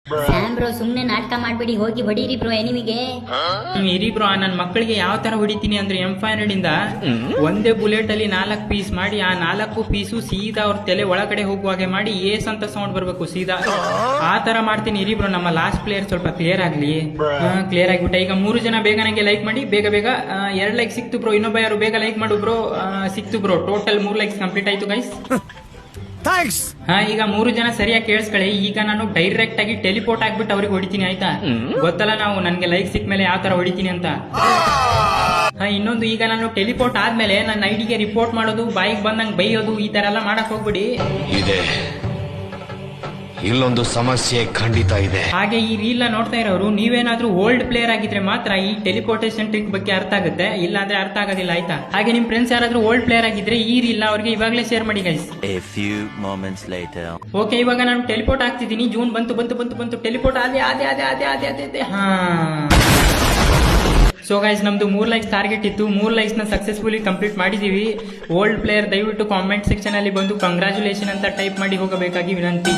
Sam bro ಸುಮ್ನೆ ನಾಟಕ ಮಾಡ್ಬೇಡಿ, ಹೋಗಿ ಹೊಡೀರಿ ಬ್ರೋ ಎನಿಮಿಗೆ. ಇರಿ ಬ್ರೋ, ನನ್ನ ಮಕ್ಕಳಿಗೆ ಯಾವ ತರ ಹೊಡಿತೀನಿ ಅಂದ್ರೆ M500 ಇಂದ ಒಂದೇ ಬುಲೆಟ್ ಅಲ್ಲಿ 4 ಪೀಸ್ ಮಾಡಿ ಆ 4 ಪೀಸು ಸೀದಾ ಅವ್ರ ತಲೆ ಒಳಗಡೆ ಹೋಗುವಾಗೆ ಮಾಡಿ ಏಸ್ ಅಂತ ಸೌಂಡ್ ಬರ್ಬೇಕು ಸೀದಾ, ಆ ತರ ಮಾಡ್ತೀನಿ. ಇರಿ ಬ್ರೋ, ನಮ್ಮ ಲಾಸ್ಟ್ ಪ್ಲೇಯರ್ ಸ್ವಲ್ಪ ಕ್ಲಿಯರ್ ಆಗ್ಲಿ. ಕ್ಲಿಯರ್ ಆಗ್ಬಿಟ್ಟ. ಈಗ 3 ಜನ ಬೇಗ ನಂಗೆ ಲೈಕ್ ಮಾಡಿ, ಬೇಗ ಬೇಗ 2 ಲೈಕ್ ಸಿಕ್ತು ಬ್ರೋ. ಇನ್ನೊಬ್ಬ ಯಾರು ಬೇಗ ಲೈಕ್ ಮಾಡು ಬ್ರೋ. ಸಿಕ್ತು ಬ್ರೋ, ಟೋಟಲ್ 3 ಲೈಕ್ಸ್ ಕಂಪ್ಲೀಟ್ ಆಯ್ತು ಗೈಸ್. ಥ್ಯಾಂಕ್ಸ್. ಈಗ 3 ಜನ ಸರಿಯಾಗಿ ಕೇಳಿಸ್ಕೊಳ್ಳಿ. ಈಗ ನಾನು ಡೈರೆಕ್ಟ್ ಆಗಿ ಟೆಲಿಪೋರ್ಟ್ ಆಗ್ಬಿಟ್ಟು ಅವ್ರಿಗೆ ಹೊಡಿತೀನಿ, ಆಯ್ತಾ? ಗೊತ್ತಲ್ಲ ನಾವು ನನ್ಗೆ ಲೈಕ್ ಸಿಕ್ಕ ಮೇಲೆ ಯಾವ ತರ ಹೊಡಿತೀನಿ ಅಂತ. ಇನ್ನೊಂದು, ಈಗ ನಾನು ಟೆಲಿಪೋರ್ಟ್ ಆದ್ಮೇಲೆ ನನ್ನ ಐಡಿಗೆ ರಿಪೋರ್ಟ್ ಮಾಡೋದು, ಬಾಯಿಗೆ ಬಂದಂಗ್ ಬೈಯೋದು, ಈ ತರ ಎಲ್ಲ ಮಾಡಕ್ ಹೋಗ್ಬಿಡಿ. ಇದೆ, ಇಲ್ಲೊಂದು ಸಮಸ್ಯೆ ಖಂಡಿತ ಇದೆ. ಹಾಗೆ ಈ ರೀಲ್ ನೋಡ್ತಾ ಇರೋರು ನೀವೇನಾದ್ರೂ ಓಲ್ಡ್ ಪ್ಲೇಯರ್ ಆಗಿದ್ರೆ ಮಾತ್ರ ಈ ಟೆಲಿಪೋರ್ಟೇಷನ್ ಟ್ರಿಕ್ ಬಗ್ಗೆ ಅರ್ಥ ಆಗುತ್ತೆ, ಇಲ್ಲ ಅಂದ್ರೆ ಅರ್ಥ ಆಗೋದಿಲ್ಲ, ಆಯ್ತಾ? ಹಾಗೆ ನಿಮ್ ಫ್ರೆಂಡ್ಸ್ ಯಾರಾದ್ರೂ ಓಲ್ಡ್ ಪ್ಲೇಯರ್ ಆಗಿದ್ರೆ ಈ ರೀಲ್ ಅವ್ರಿಗೆ ಇವಾಗಲೇ ಶೇರ್ ಮಾಡಿ ಗೈಸ್. ಓಕೆ, ಇವಾಗ ನಾನು ಟೆಲಿಪೋರ್ಟ್ ಆಗ್ತಿದ್ದೀನಿ. ಜೂನ್ ಬಂತು ಟೆಲಿಪೋರ್ಟ್ ಅದೇ. ಸೊ ಗೈಸ್, ನಮ್ದು 3 ಲೈಕ್ಸ್ ಟಾರ್ಗೆಟ್ ಇತ್ತು. 3 ಲೈಕ್ಸ್ ನ ಸಕ್ಸಸ್ಫುಲಿ ಕಂಪ್ಲೀಟ್ ಮಾಡಿದೀವಿ. ಓಲ್ಡ್ ಪ್ಲೇಯರ್ ದಯವಿಟ್ಟು ಕಾಮೆಂಟ್ ಸೆಕ್ಷನ್ ಅಲ್ಲಿ ಬಂದು ಕಂಗ್ರಾಚುಲೇಷನ್ ಅಂತ ಟೈಪ್ ಮಾಡಿ ಹೋಗಬೇಕಾಗಿ ವಿನಂತಿ.